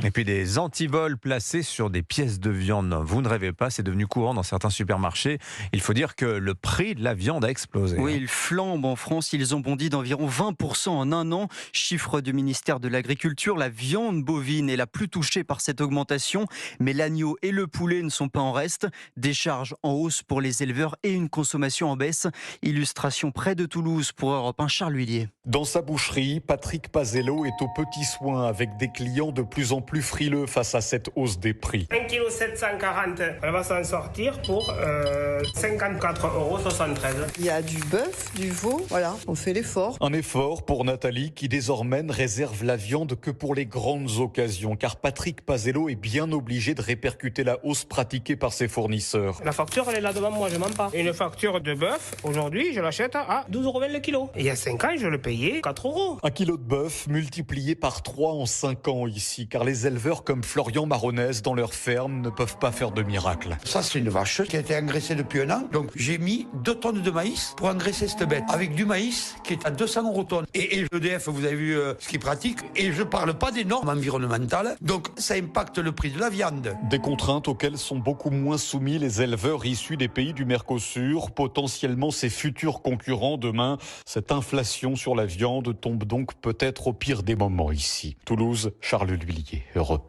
Et puis des antivols placés sur des pièces de viande. Vous ne rêvez pas, c'est devenu courant dans certains supermarchés. Il faut dire que le prix de la viande a explosé. Oui, ils flambent en France. Ils ont bondi d'environ 20% en un an. Chiffre du ministère de l'Agriculture, la viande bovine est la plus touchée par cette augmentation. Mais l'agneau et le poulet ne sont pas en reste. Des charges en hausse pour les éleveurs et une consommation en baisse. Illustration près de Toulouse pour Europe 1, Charles Huillier. Dans sa boucherie, Patrick Pazello est aux petits soins avec des clients de plus en plus frileux face à cette hausse des prix. 1,740 kg, elle va s'en sortir pour 54,73 €. Il y a du bœuf, du veau, voilà, on fait l'effort. Un effort pour Nathalie qui désormais ne réserve la viande que pour les grandes occasions, car Patrick Pazello est bien obligé de répercuter la hausse pratiquée par ses fournisseurs. La facture, elle est là devant moi, je mens pas. Une facture de bœuf, aujourd'hui, je l'achète à 12,20 € le kilo. Et il y a 5 ans, je le payais 4 €. Un kilo de bœuf multiplié par 3 en 5 ans ici, car les éleveurs comme Florian Maronès dans leur ferme ne peuvent pas faire de miracle. Ça, c'est une vache qui a été engraissée depuis un an. Donc, j'ai mis 2 tonnes de maïs pour engraisser cette bête. Avec du maïs qui est à 200 € tonne. Et l'EDF, vous avez vu ce qu'ils pratiquent. Et je parle pas des normes environnementales. Donc, ça impacte le prix de la viande. Des contraintes auxquelles sont beaucoup moins soumis les éleveurs issus des pays du Mercosur, potentiellement ses futurs concurrents demain. Cette inflation sur la viande tombe donc peut-être au pire des moments ici. Toulouse, Charles Huillier, Europe.